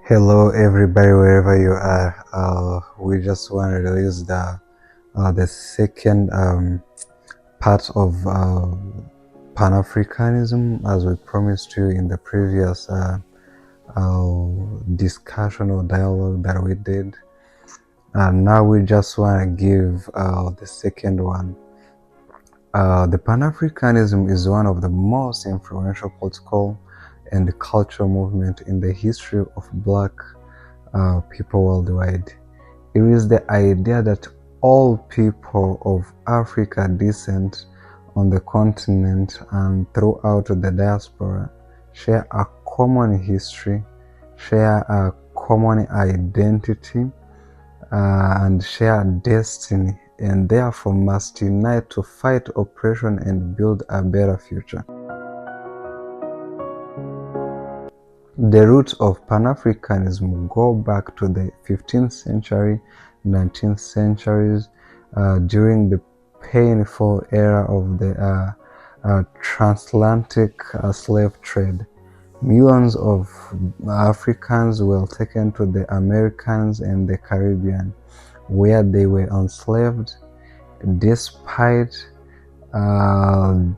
Hello everybody, wherever you are. We just want to release the second part of Pan-Africanism, as we promised you in the previous discussion or dialogue that we did. And now we just want to give the second one. The Pan-Africanism is one of the most influential political and cultural movement in the history of Black people worldwide. It is the idea that all people of Africa descent on the continent and throughout the diaspora share a common history, share a common identity, and share destiny, and therefore must unite to fight oppression and build a better future. The roots of Pan-Africanism go back to the 15th century, 19th centuries, during the painful era of the transatlantic slave trade. Millions of Africans were taken to the Americas and the Caribbean, where they were enslaved. Despite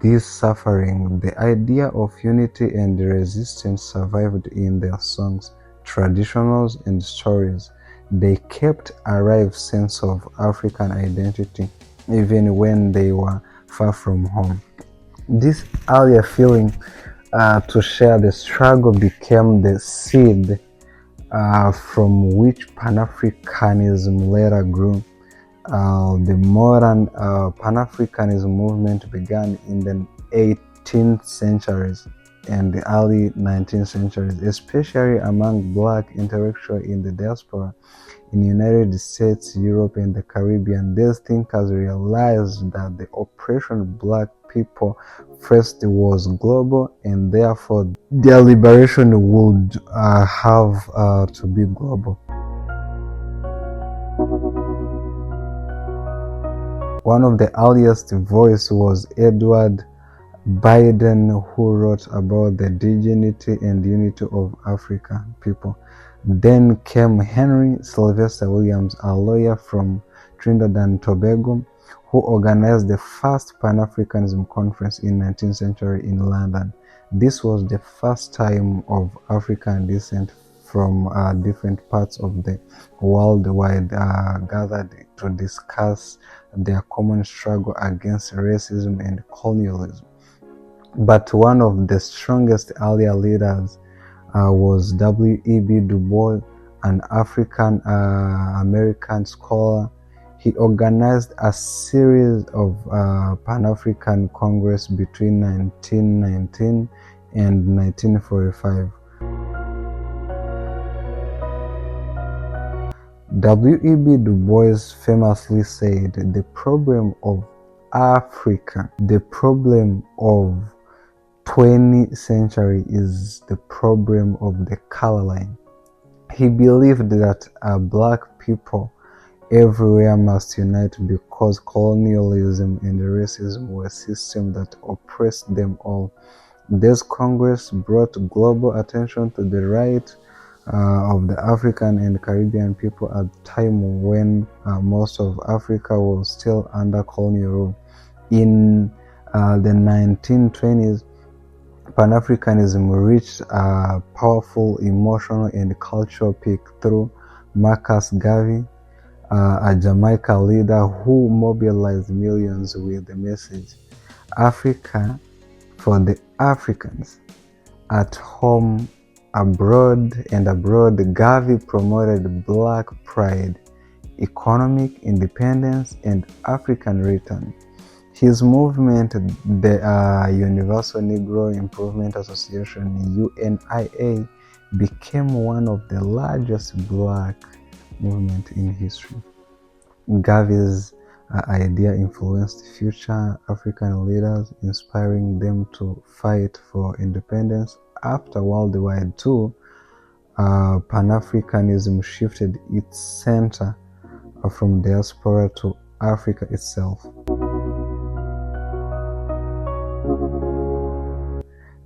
this suffering, the idea of unity and resistance survived in their songs, traditions, and stories. They kept alive sense of African identity even when they were far from home. This earlier feeling to share the struggle became the seed from which Pan-Africanism later grew. The modern Pan-Africanism movement began in the 18th centuries and the early 19th centuries, especially among Black intellectuals in the diaspora in the United States, Europe, and the Caribbean. These thinkers realized that the oppression of Black people faced was global, and therefore their liberation would have to be global. One of the earliest voices was Edward Biden, who wrote about the dignity and unity of African people. Then came Henry Sylvester Williams, a lawyer from Trinidad and Tobago, who organized the first Pan-Africanism conference in 19th century in London. This was the first time of African descent from different parts of the world gathered to discuss their common struggle against racism and colonialism. But one of the strongest earlier leaders was W.E.B. Du Bois, an African American scholar. He organized a series of Pan-African Congress between 1919 and 1945. W.E.B. Du Bois famously said, "The problem of Africa, the problem of 20th century is the problem of the color line." He believed that Black people everywhere must unite because colonialism and racism were systems that oppressed them all. This Congress brought global attention to the right of the African and Caribbean people at a time when most of Africa was still under colonial rule. In the 1920s, Pan-Africanism reached a powerful emotional and cultural peak through Marcus Garvey, a Jamaican leader who mobilized millions with the message, "Africa for the Africans." At home, abroad. Garvey promoted Black pride, economic independence, and African return. His movement, the Universal Negro Improvement Association (UNIA), became one of the largest Black movements in history. Garvey's idea influenced future African leaders, inspiring them to fight for independence. After World War II, Pan-Africanism shifted its center from diaspora to Africa itself.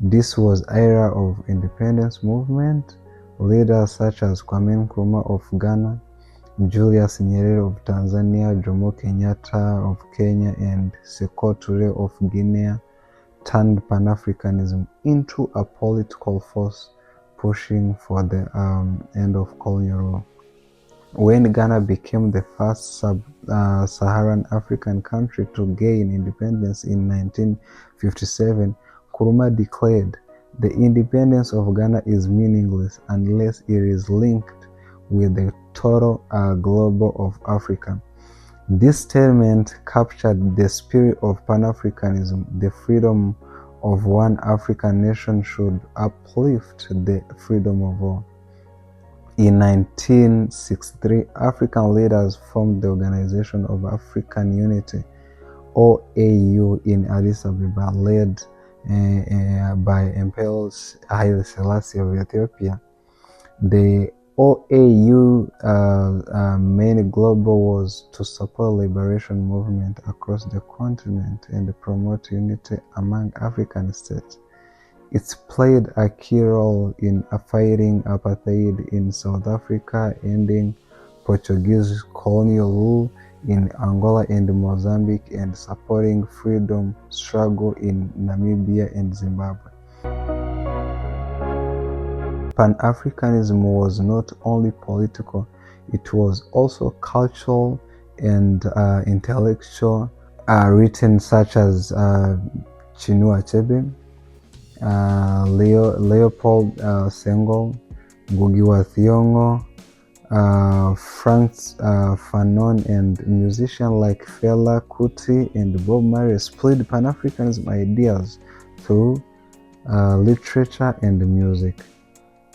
This was era of independence movement Leaders such as Kwame Nkrumah of Ghana, Julius Nyerere of Tanzania, Jomo Kenyatta of Kenya, and Sekou Toure of Guinea turned Pan-Africanism into a political force pushing for the end of colonial rule. When Ghana became the first sub-Saharan African country to gain independence in 1957, Nkrumah declared, "The independence of Ghana is meaningless unless it is linked with the total global of Africa." This statement captured the spirit of Pan-Africanism. The freedom of one African nation should uplift the freedom of all. In 1963, African leaders formed the Organization of African Unity, OAU, in Addis Ababa, led by Emperor Haile Selassie of Ethiopia. The OAU main goal was to support liberation movement across the continent and promote unity among African states. It played a key role in fighting apartheid in South Africa, ending Portuguese colonial rule in Angola and Mozambique, and supporting freedom struggle in Namibia and Zimbabwe. Pan-Africanism was not only political, it was also cultural and intellectual. Written such as Chinua Achebe, Leopold Senghor, Ngugi wa Thiong'o, Frank Fanon, and musicians like Fela Kuti and Bob Marley split Pan-Africanism ideas through literature and music.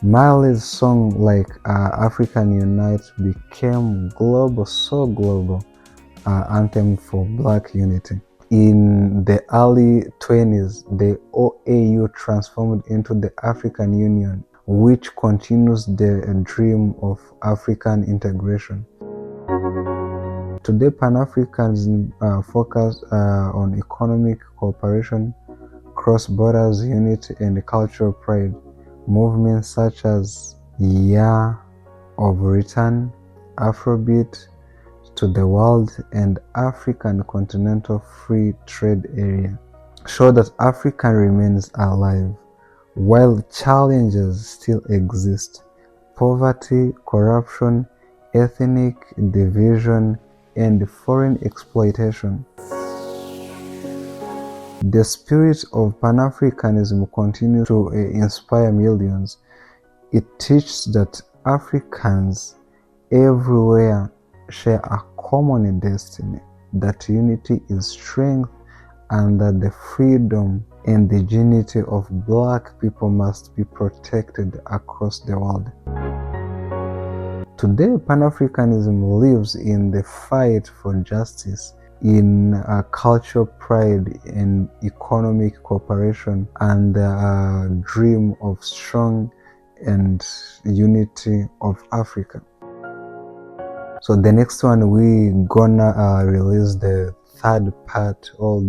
Marley's song like African Unite became so global anthem for Black unity. In the early 20s, the OAU transformed into the African Union, which continues the dream of African integration. Today, Pan-Africanism focuses on economic cooperation, cross-border unity, and cultural pride. Movements such as Year of Return, Afrobeat to the World, and African Continental Free Trade Area show that Africa remains alive. While challenges still exist, poverty, corruption, ethnic division, and foreign exploitation, the spirit of Pan-Africanism continues to inspire millions. It teaches that Africans everywhere share a common destiny, that unity is strength, and that the freedom and the dignity of Black people must be protected across the world. Today, Pan-Africanism lives in the fight for justice, in cultural pride and economic cooperation, and the dream of strong and unity of Africa. So the next one, we gonna release the third part or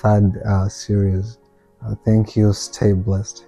third series. Thank you. Stay blessed.